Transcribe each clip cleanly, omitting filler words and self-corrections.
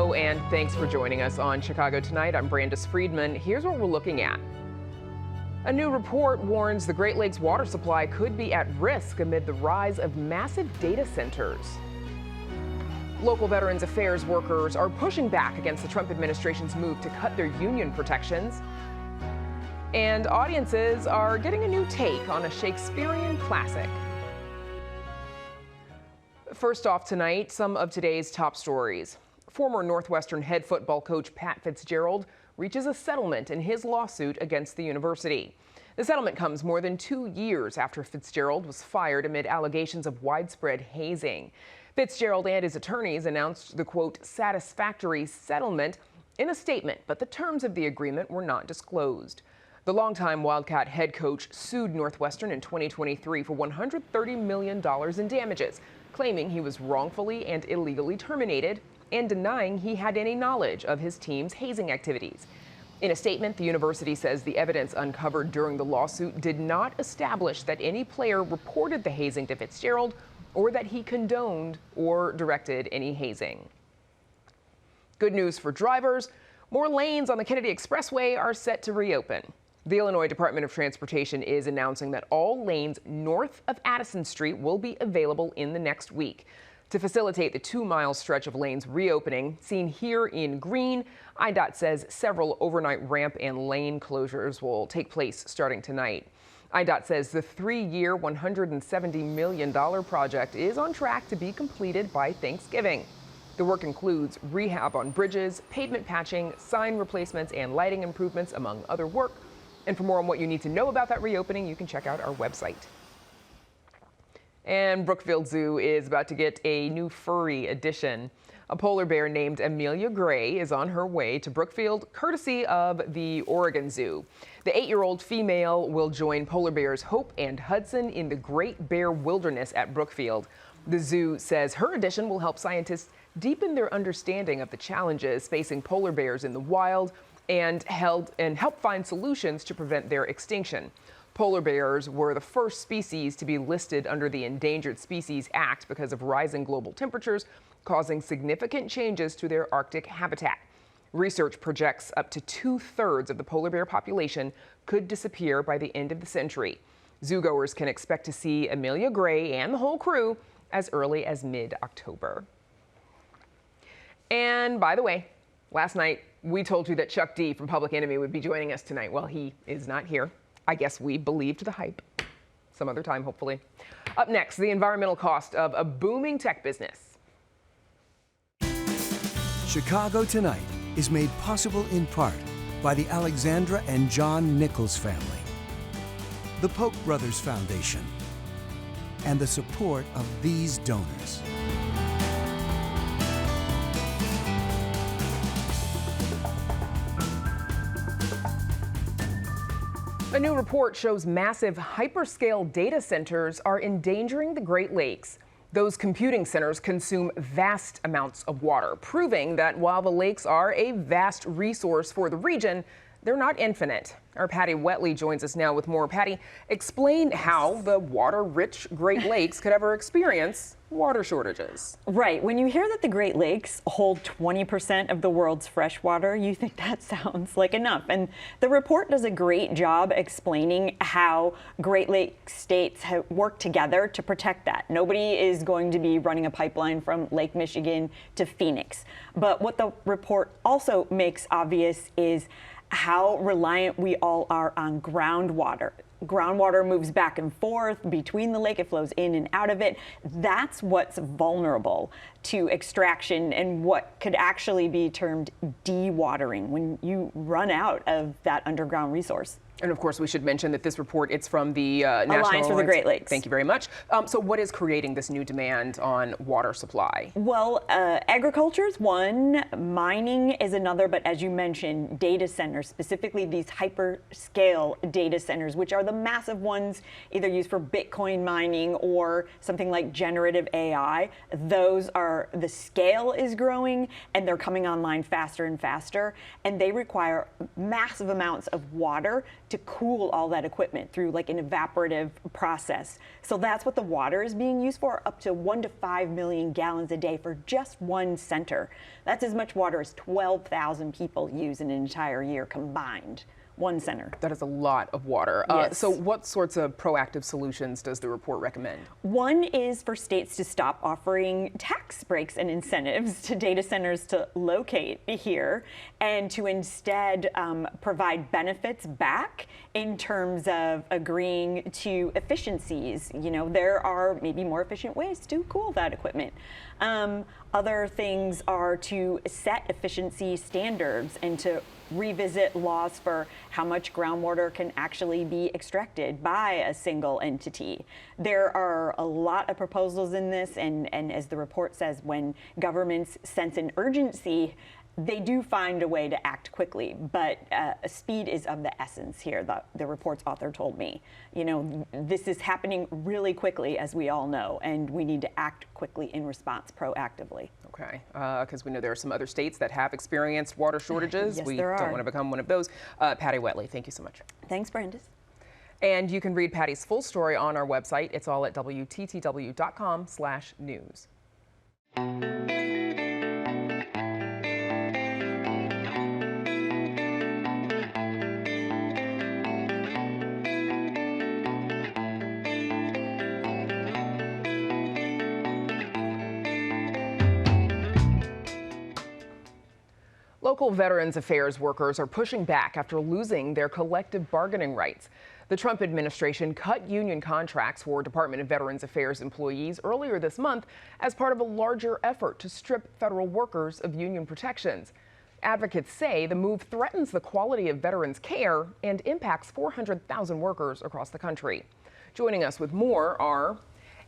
Hello, and thanks for joining us on Chicago Tonight. I'm Brandis Friedman. Here's what we're looking at. A new report warns the Great Lakes water supply could be at risk amid the rise of massive data centers. Local Veterans Affairs workers are pushing back against the Trump administration's move to cut their union protections. And audiences are getting a new take on a Shakespearean classic. First off tonight, some of today's top stories. Former Northwestern head football coach Pat Fitzgerald reaches a settlement in his lawsuit against the university. The settlement comes more than 2 years after Fitzgerald was fired amid allegations of widespread hazing. Fitzgerald and his attorneys announced the, quote, satisfactory settlement in a statement, but the terms of the agreement were not disclosed. The longtime Wildcat head coach sued Northwestern in 2023 for $130 million in damages, claiming he was wrongfully and illegally terminated and denying he had any knowledge of his team's hazing activities. In a statement, the university says the evidence uncovered during the lawsuit did not establish that any player reported the hazing to Fitzgerald or that he condoned or directed any hazing. Good news for drivers. More lanes on the Kennedy Expressway are set to reopen. The Illinois Department of Transportation is announcing that all lanes north of Addison Street will be available in the next week. To facilitate the 2-mile stretch of lanes reopening, seen here in green, IDOT says several overnight ramp and lane closures will take place starting tonight. IDOT says the 3-year, $170 million project is on track to be completed by Thanksgiving. The work includes rehab on bridges, pavement patching, sign replacements, and lighting improvements, among other work. And for more on what you need to know about that reopening, you can check out our website. And Brookfield Zoo is about to get a new furry addition. A polar bear named Amelia Gray is on her way to Brookfield, courtesy of the Oregon Zoo. The 8-year-old female will join polar bears Hope and Hudson in the Great Bear Wilderness at Brookfield. The zoo says her addition will help scientists deepen their understanding of the challenges facing polar bears in the wild and help find solutions to prevent their extinction. Polar bears were the first species to be listed under the Endangered Species Act because of rising global temperatures, causing significant changes to their Arctic habitat. Research projects up to 2/3 of the polar bear population could disappear by the end of the century. Zoogoers can expect to see Amelia Gray and the whole crew as early as mid-October. And by the way, last night we told you that Chuck D from Public Enemy would be joining us tonight. Well, he is not here. I guess we believed the hype. Some other time, hopefully. Up next, the environmental cost of a booming tech business. Chicago Tonight is made possible in part by the Alexandra and John Nichols family, the Polk Brothers Foundation, and the support of these donors. A new report shows massive hyperscale data centers are endangering the Great Lakes. Those computing centers consume vast amounts of water, proving that while the lakes are a vast resource for the region, they're not infinite. Our Patty Wetley joins us now with more. Patty, explain how the water-rich Great Lakes could ever experience water shortages. Right. When you hear that the Great Lakes hold 20% of the world's fresh water, you think that sounds like enough. And the report does a great job explaining how Great Lakes states have worked together to protect that. Nobody is going to be running a pipeline from Lake Michigan to Phoenix. But what the report also makes obvious is how reliant we all are on groundwater. Groundwater moves back and forth between the lake. It flows in and out of it. That's what's vulnerable to extraction and what could actually be termed dewatering when you run out of that underground resource. And of course, we should mention that this report, it's from the National Alliance for the Great Lakes. Thank you very much. So what is creating this new demand on water supply? Well, agriculture is one, mining is another, but as you mentioned, data centers, specifically these hyperscale data centers, which are the massive ones either used for Bitcoin mining or something like generative AI, the scale is growing and they're coming online faster and faster, and they require massive amounts of water to cool all that equipment through like an evaporative process. So that's what the water is being used for, up to 1 to 5 million gallons a day for just one center. That's as much water as 12,000 people use in an entire year combined. One center. That is a lot of water. Yes. So what sorts of proactive solutions does the report recommend? One is for states to stop offering tax breaks and incentives to data centers to locate here, and to instead provide benefits back in terms of agreeing to efficiencies. You know, there are maybe more efficient ways to cool that equipment. Other things are to set efficiency standards and to revisit laws for how much groundwater can actually be extracted by a single entity. There are a lot of proposals in this, and as the report says, when governments sense an urgency, they do find a way to act quickly, but speed is of the essence here, the report's author told me. You know, this is happening really quickly, as we all know, and we need to act quickly in response proactively. Okay, because we know there are some other states that have experienced water shortages. Yes, we there don't are. want to become one of those. Patty Wetley, thank you so much. Thanks, Brandis. And you can read Patty's full story on our website. It's all at WTTW.com/news. Local Veterans Affairs workers are pushing back after losing their collective bargaining rights. The Trump administration cut union contracts for Department of Veterans Affairs employees earlier this month as part of a larger effort to strip federal workers of union protections. Advocates say the move threatens the quality of veterans' care and impacts 400,000 workers across the country. Joining us with more are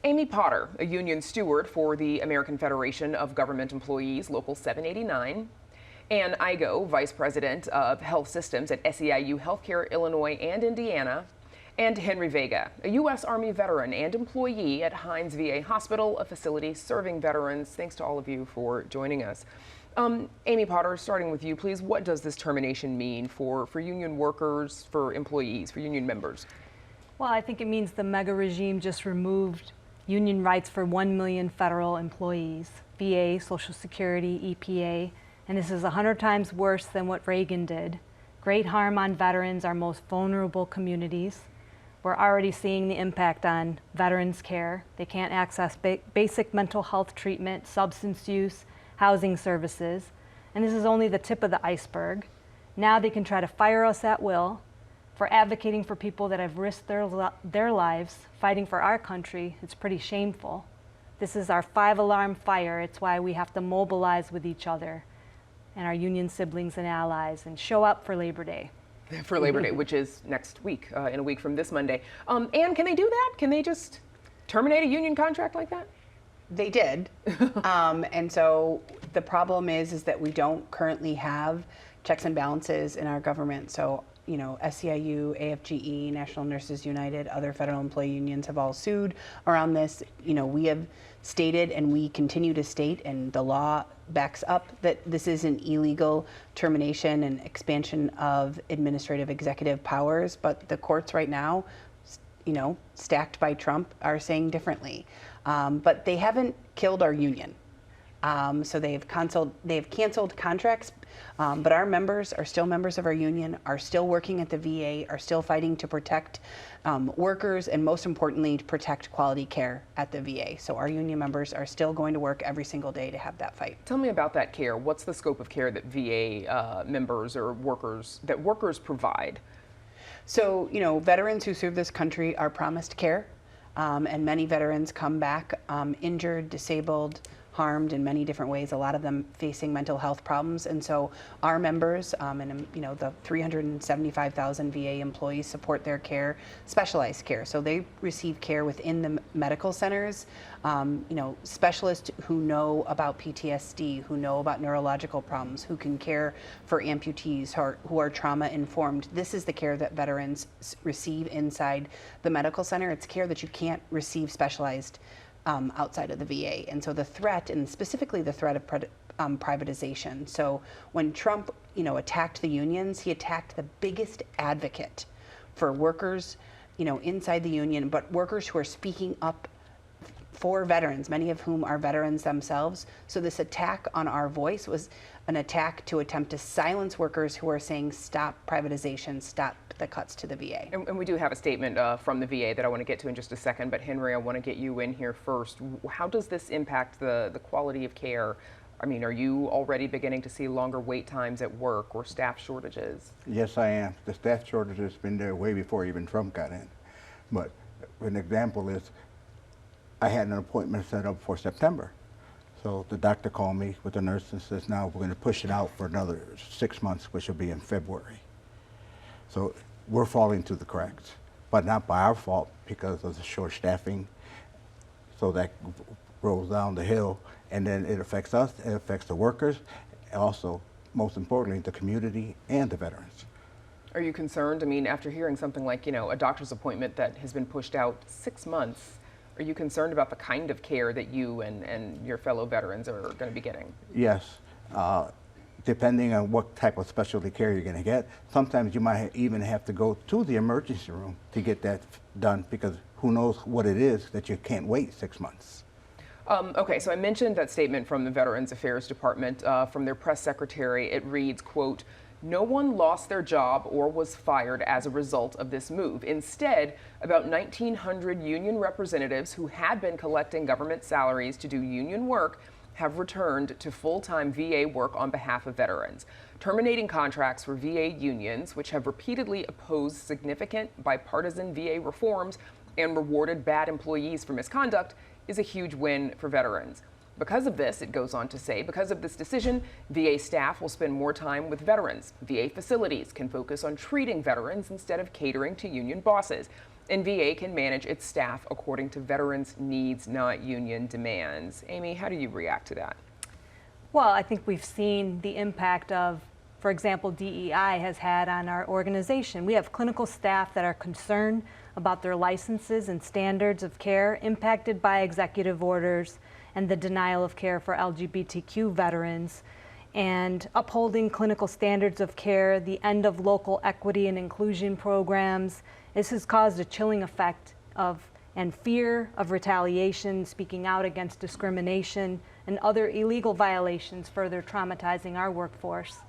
Amy Potter, a union steward for the American Federation of Government Employees, Local 789. Ann Igo, Vice President of Health Systems at SEIU Healthcare Illinois and Indiana, and Henry Vega, a U.S. Army veteran and employee at Hines VA Hospital, a facility serving veterans. Thanks to all of you for joining us. Amy Potter, starting with you, please, what does this termination mean for union workers, for employees, for union members? Well, I think it means the mega regime just removed union rights for 1 million federal employees, VA, Social Security, EPA, and this is 100 times worse than what Reagan did. Great harm on veterans, our most vulnerable communities. We're already seeing the impact on veterans' care. They can't access basic mental health treatment, substance use, housing services, and this is only the tip of the iceberg. Now they can try to fire us at will for advocating for people that have risked their lives fighting for our country. It's pretty shameful. This is our 5-alarm fire. It's why we have to mobilize with each other and our union siblings and allies and show up for Labor Day. For Labor Day, which is next week, in a week from this Monday. Ann, can they do that? Can they just terminate a union contract like that? They did. And so the problem is that we don't currently have checks and balances in our government. So, you know, SEIU, AFGE, National Nurses United, other federal employee unions have all sued around this. You know, we have stated and we continue to state, and the law backs up, that this is an illegal termination and expansion of administrative executive powers. But the courts right now, you know, stacked by Trump, are saying differently. But they haven't killed our union. So they've canceled contracts, but our members are still members of our union, are still working at the VA, are still fighting to protect workers, and most importantly, to protect quality care at the VA. So our union members are still going to work every single day to have that fight. Tell me about that care. What's the scope of care that VA members or workers provide? So, you know, veterans who serve this country are promised care, and many veterans come back injured, disabled, harmed in many different ways, a lot of them facing mental health problems. And so our members and the 375,000 VA employees support their care, specialized care. So they receive care within the medical centers, specialists who know about PTSD, who know about neurological problems, who can care for amputees who are trauma informed. This is the care that veterans receive inside the medical center. It's care that you can't receive specialized outside of the VA. And so the threat, and specifically the threat of privatization. So when Trump, attacked the unions, he attacked the biggest advocate for workers, inside the union, but workers who are speaking up for veterans, many of whom are veterans themselves. So this attack on our voice was an attack to attempt to silence workers who are saying stop privatization, stop the cuts to the VA. And we do have a statement from the VA that I want to get to in just a second, but Henry, I want to get you in here first. How does this impact the quality of care? I mean, are you already beginning to see longer wait times at work or staff shortages? Yes, I am. The staff shortage has been there way before even Trump got in. But an example is, I had an appointment set up for September. So the doctor called me with the nurse and says, now we're going to push it out for another 6 months, which will be in February. So we're falling through the cracks, but not by our fault, because of the short staffing. So that rolls down the hill, and then it affects us, it affects the workers, and also, most importantly, the community and the veterans. Are you concerned? I mean, after hearing something like, a doctor's appointment that has been pushed out 6 months, are you concerned about the kind of care that you and your fellow veterans are going to be getting? Yes. Depending on what type of specialty care you're going to get, sometimes you might even have to go to the emergency room to get that done, because who knows what it is that you can't wait 6 months. Okay, so I mentioned that statement from the Veterans Affairs Department, from their press secretary. It reads, quote, "No one lost their job or was fired as a result of this move. Instead, about 1,900 union representatives who had been collecting government salaries to do union work have returned to full-time VA work on behalf of veterans. Terminating contracts for VA unions, which have repeatedly opposed significant bipartisan VA reforms and rewarded bad employees for misconduct, is a huge win for veterans. Because of this," it goes on to say, "because of this decision, VA staff will spend more time with veterans. VA facilities can focus on treating veterans instead of catering to union bosses. And VA can manage its staff according to veterans' needs, not union demands." Amy, how do you react to that? Well, I think we've seen the impact of, for example, DEI has had on our organization. We have clinical staff that are concerned about their licenses and standards of care impacted by executive orders and the denial of care for LGBTQ veterans, and upholding clinical standards of care, the end of local equity and inclusion programs. This has caused a chilling effect and fear of retaliation, speaking out against discrimination and other illegal violations, further traumatizing our workforce.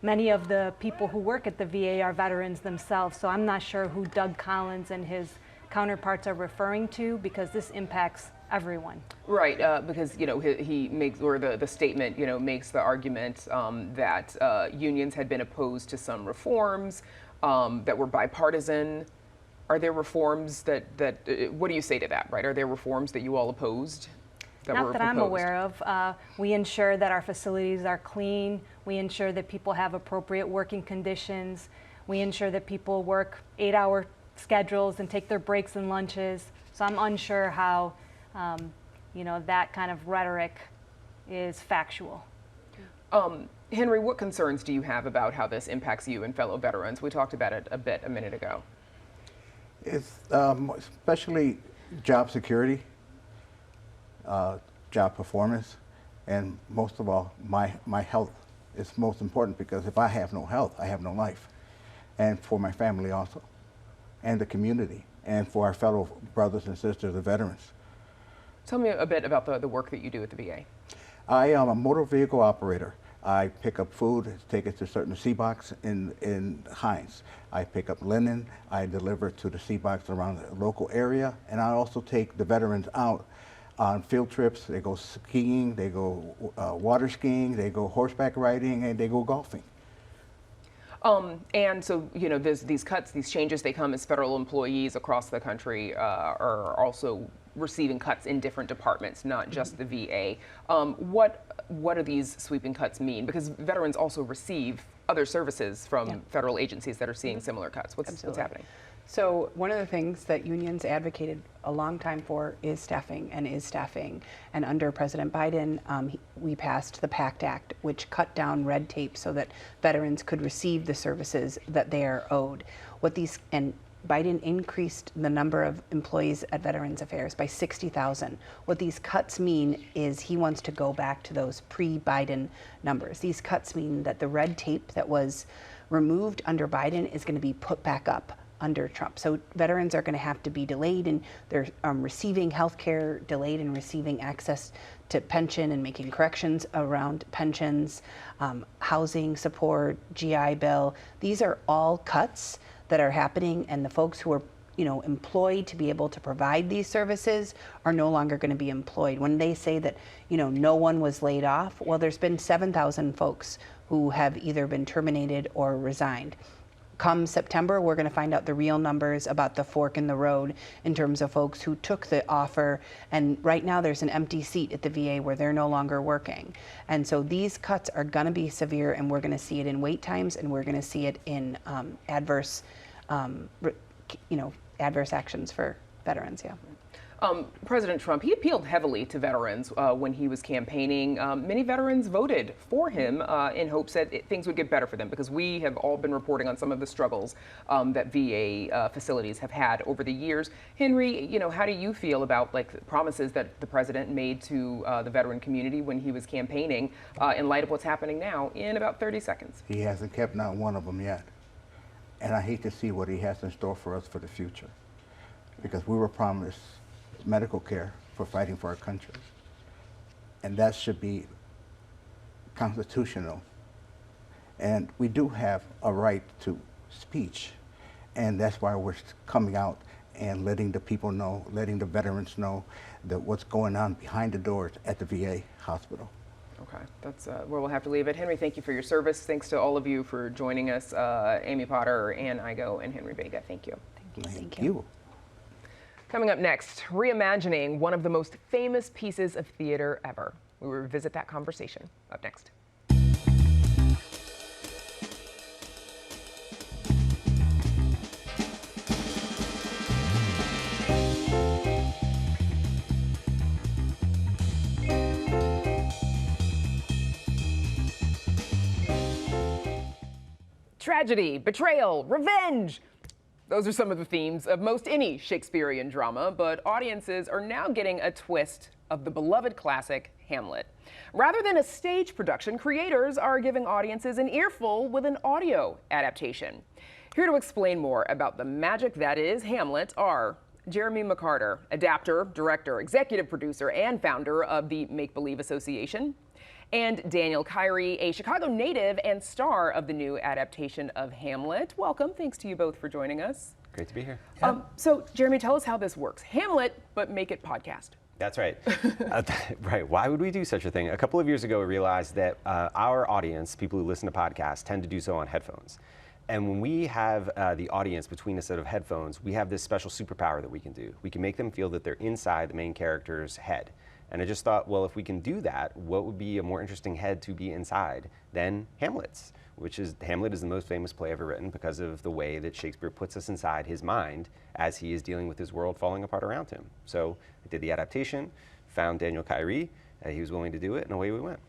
Many of the people who work at the VA are veterans themselves, so I'm not sure who Doug Collins and his counterparts are referring to, because this impacts everyone. Right, because he makes, or the statement makes the argument that unions had been opposed to some reforms that were bipartisan. Are there reforms that what do you say to that? Right, are there reforms that you all opposed? Not that I'm aware of. We ensure that our facilities are clean. We ensure that people have appropriate working conditions. We ensure that people work 8-hour schedules and take their breaks and lunches. So I'm unsure how that kind of rhetoric is factual. Henry, what concerns do you have about how this impacts you and fellow veterans? We talked about it a bit a minute ago. It's especially job security, job performance, and most of all, my health is most important, because if I have no health, I have no life. And for my family also, and the community, and for our fellow brothers and sisters, the veterans. Tell me a bit about the work that you do at the VA. I am a motor vehicle operator. I pick up food, take it to certain C-box in Hines. I pick up linen, I deliver to the C-box around the local area, and I also take the veterans out on field trips. They go skiing, they go water skiing, they go horseback riding, and they go golfing. And so, these cuts, these changes, they come as federal employees across the country are also receiving cuts in different departments, not just the VA. What do these sweeping cuts mean? Because veterans also receive other services from federal agencies that are seeing similar cuts. What's happening? So one of the things that unions advocated a long time for is staffing. And under President Biden, we passed the PACT Act, which cut down red tape so that veterans could receive the services that they are owed. And Biden increased the number of employees at Veterans Affairs by 60,000. What these cuts mean is he wants to go back to those pre-Biden numbers. These cuts mean that the red tape that was removed under Biden is going to be put back up under Trump. So veterans are going to have to be delayed in their receiving health care, delayed in receiving access to pension and making corrections around pensions, housing support, GI Bill. These are all cuts that are happening, and the folks who are employed to be able to provide these services are no longer going to be employed. When they say that no one was laid off, well, there's been 7,000 folks who have either been terminated or resigned. Come September, we're going to find out the real numbers about the fork in the road in terms of folks who took the offer. And right now there's an empty seat at the VA where they're no longer working. And so these cuts are going to be severe, and we're going to see it in wait times, and we're going to see it in adverse actions for veterans. President Trump, he appealed heavily to veterans when he was campaigning. Many veterans voted for him in hopes that things would get better for them, because we have all been reporting on some of the struggles that VA facilities have had over the years. Henry, how do you feel about promises that the president made to the veteran community when he was campaigning in light of what's happening now in about 30 seconds? He hasn't kept not one of them yet. And I hate to see what he has in store for us for the future, because we were promised medical care for fighting for our country. And that should be constitutional. And we do have a right to speech. And that's why we're coming out and letting the people know, letting the veterans know that what's going on behind the doors at the VA hospital. Okay, that's where we'll have to leave it. Henry, thank you for your service. Thanks to all of you for joining us. Amy Potter, Ann Igo, and Henry Vega, thank you. Thank you. Coming up next, reimagining one of the most famous pieces of theater ever. We will revisit that conversation up next. Tragedy, betrayal, revenge. Those are some of the themes of most any Shakespearean drama, but audiences are now getting a twist of the beloved classic Hamlet. Rather than a stage production, creators are giving audiences an earful with an audio adaptation. Here to explain more about the magic that is Hamlet are Jeremy McCarter, adapter, director, executive producer, and founder of the Make Believe Association, and Daniel Kyrie, a Chicago native and star of the new adaptation of Hamlet. Welcome. Thanks to you both for joining us. Great to be here. So, Jeremy, tell us how this works. Hamlet, but make it podcast. That's right. Right. Why would we do such a thing? A couple of years ago, we realized that our audience, people who listen to podcasts, tend to do so on headphones. And when we have the audience between a set of headphones, we have this special superpower that we can do. We can make them feel that they're inside the main character's head. And I just thought, well, if we can do that, what would be a more interesting head to be inside than Hamlet's, Hamlet is the most famous play ever written because of the way that Shakespeare puts us inside his mind as he is dealing with his world falling apart around him. So I did the adaptation, found Daniel Kyrie, he was willing to do it, and away we went.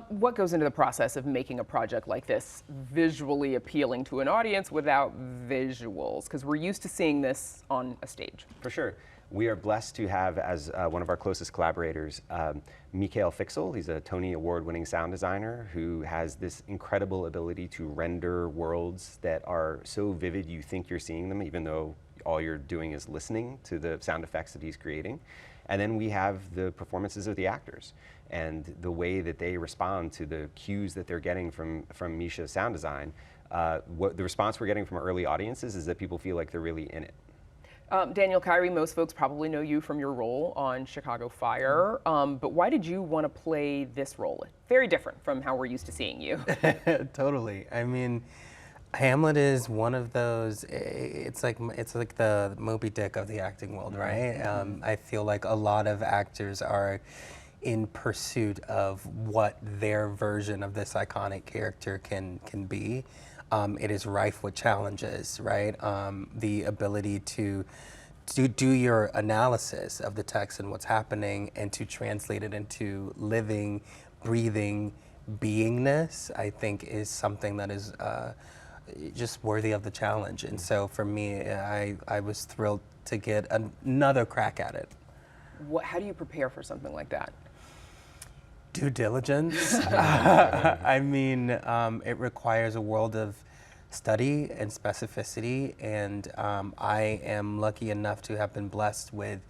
What goes into the process of making a project like this visually appealing to an audience without visuals? Because we're used to seeing this on a stage. For sure. We are blessed to have as one of our closest collaborators, Mikhail Fixel. He's a Tony Award-winning sound designer who has this incredible ability to render worlds that are so vivid you think you're seeing them, even though all you're doing is listening to the sound effects that he's creating. And then we have the performances of the actors and the way that they respond to the cues that they're getting from Misha's sound design. The response we're getting from early audiences is that people feel like they're really in it. Daniel Kyrie, most folks probably know you from your role on Chicago Fire, but why did you want to play this role? Very different from how we're used to seeing you. Totally. I mean, Hamlet is one of those. It's like the Moby Dick of the acting world, right? I feel like a lot of actors are in pursuit of what their version of this iconic character can be. It is rife with challenges, right? The ability to do your analysis of the text and what's happening, and to translate it into living, breathing beingness, I think is something that is just worthy of the challenge. And so for me, I was thrilled to get another crack at it. How do you prepare for something like that? Due diligence. I mean, it requires a world of study and specificity, and I am lucky enough to have been blessed with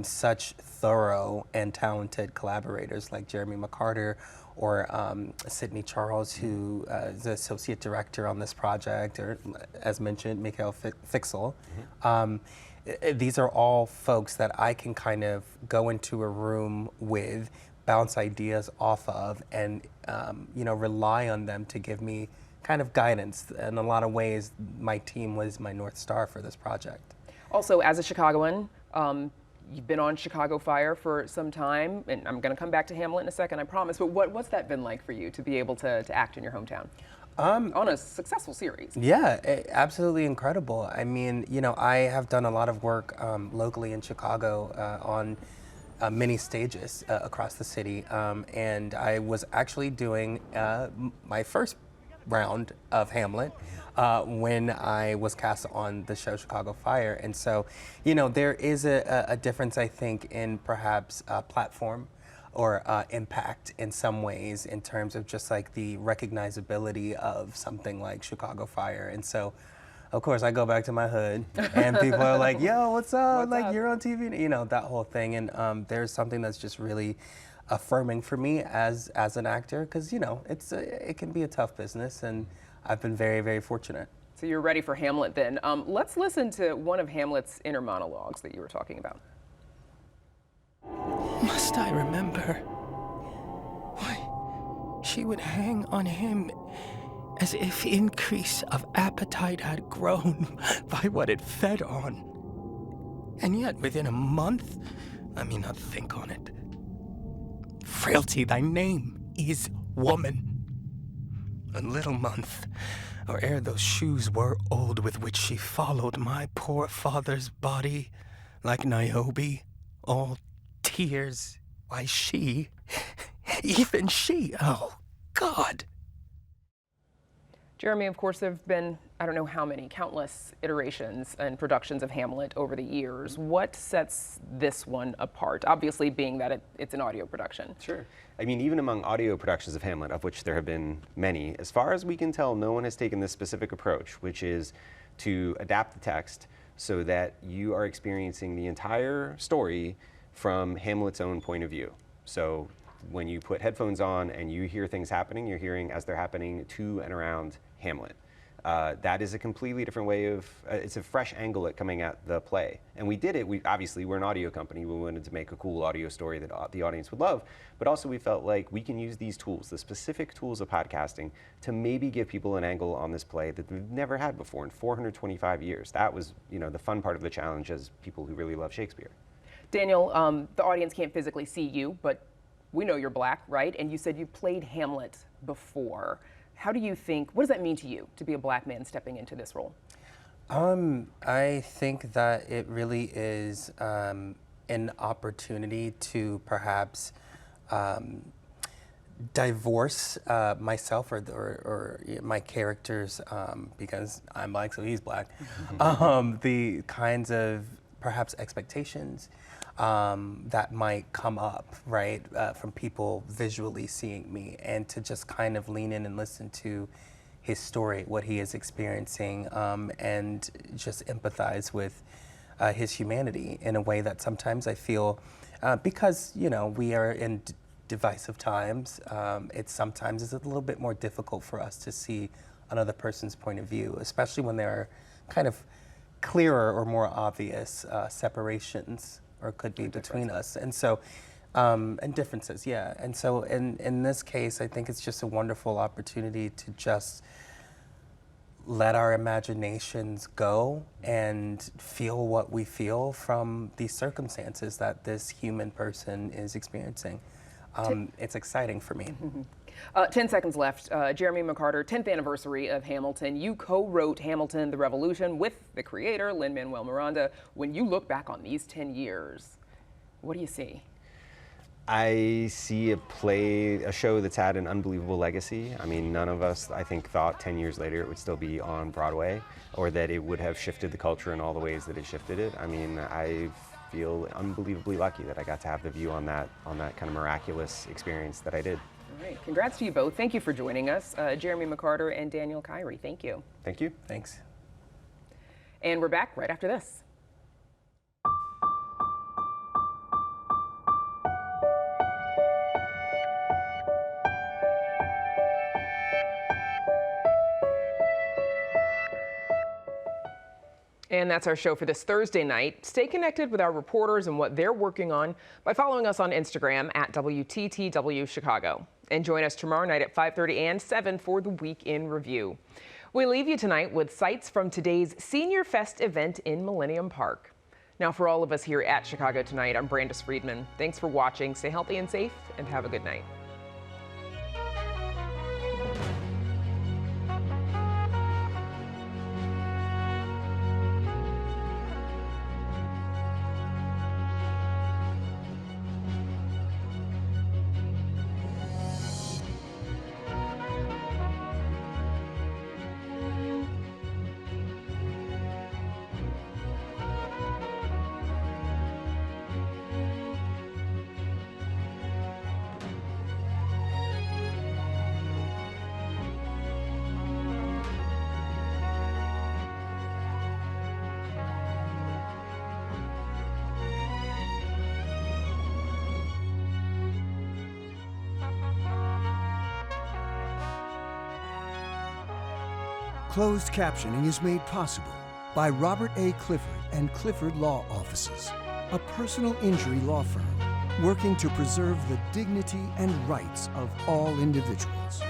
such thorough and talented collaborators like Jeremy McCarter or Sydney Charles, who is the associate director on this project, or as mentioned, Mikhail Fixel. These are all folks that I can kind of go into a room with, bounce ideas off of, and rely on them to give me kind of guidance. In a lot of ways, my team was my North Star for this project. Also, as a Chicagoan, you've been on Chicago Fire for some time, and I'm going to come back to Hamlet in a second, I promise, but what's that been like for you to be able to act in your hometown? On a successful series. Yeah, absolutely incredible. I mean, I have done a lot of work locally in Chicago on many stages across the city, and I was actually doing my first round of Hamlet when I was cast on the show Chicago Fire. And so, there is a difference, I think, in perhaps platform or impact in some ways, in terms of just like the recognizability of something like Chicago Fire. And so, of course, I go back to my hood, and people are like, "Yo, what's up? You're on TV," that whole thing. And there's something that's just really affirming for me as an actor, because it can be a tough business, and I've been very, very fortunate. So you're ready for Hamlet then. Let's listen to one of Hamlet's inner monologues that you were talking about. Must I remember? Why, she would hang on him as if increase of appetite had grown by what it fed on. And yet within a month, let me not think on it. Frailty, thy name is woman. A little month, or ere those shoes were old with which she followed my poor father's body, like Niobe, all tears. Why, she, even she, oh God. Jeremy, of course, there have been, I don't know how many, countless iterations and productions of Hamlet over the years. What sets this one apart? Obviously, being that it's an audio production. Sure. I mean, even among audio productions of Hamlet, of which there have been many, as far as we can tell, no one has taken this specific approach, which is to adapt the text so that you are experiencing the entire story from Hamlet's own point of view. So when you put headphones on and you hear things happening, you're hearing as they're happening to and around Hamlet. That is a completely different way of, it's a fresh angle at coming at the play. And we did it, obviously we're an audio company, we wanted to make a cool audio story that the audience would love, but also we felt like we can use these tools, the specific tools of podcasting, to maybe give people an angle on this play that they've never had before in 425 years. That was, the fun part of the challenge as people who really love Shakespeare. Daniel, the audience can't physically see you, but we know you're Black, right? And you said you played Hamlet before. How do you think, what does that mean to you to be a Black man stepping into this role? I think that it really is an opportunity to perhaps divorce myself or my characters, because I'm Black, so he's Black, the kinds of perhaps expectations that might come up, right, from people visually seeing me, and to just kind of lean in and listen to his story, what he is experiencing, and just empathize with his humanity in a way that sometimes I feel, because, we are in divisive times, sometimes it's a little bit more difficult for us to see another person's point of view, especially when there are kind of clearer or more obvious separations, or could be between us. And so, and differences, yeah. And so in this case, I think it's just a wonderful opportunity to just let our imaginations go and feel what we feel from these circumstances that this human person is experiencing. It's exciting for me. 10 seconds left. Jeremy McCarter, 10th anniversary of Hamilton. You co-wrote Hamilton, The Revolution with the creator, Lin-Manuel Miranda. When you look back on these 10 years, what do you see? I see a show that's had an unbelievable legacy. I mean, none of us, I think, thought 10 years later it would still be on Broadway, or that it would have shifted the culture in all the ways that it shifted it. I mean, I feel unbelievably lucky that I got to have the view on that kind of miraculous experience that I did. All right, congrats to you both. Thank you for joining us, Jeremy McCarter and Daniel Kyrie. Thank you. Thank you. Thanks. And we're back right after this. And that's our show for this Thursday night. Stay connected with our reporters and what they're working on by following us on Instagram at WTTW Chicago. And join us tomorrow night at 5:30 and 7 for the Week in Review. We leave you tonight with sights from today's Senior Fest event in Millennium Park. Now, for all of us here at Chicago Tonight, I'm Brandis Friedman. Thanks for watching. Stay healthy and safe, and have a good night. Closed captioning is made possible by Robert A. Clifford and Clifford Law Offices, a personal injury law firm working to preserve the dignity and rights of all individuals.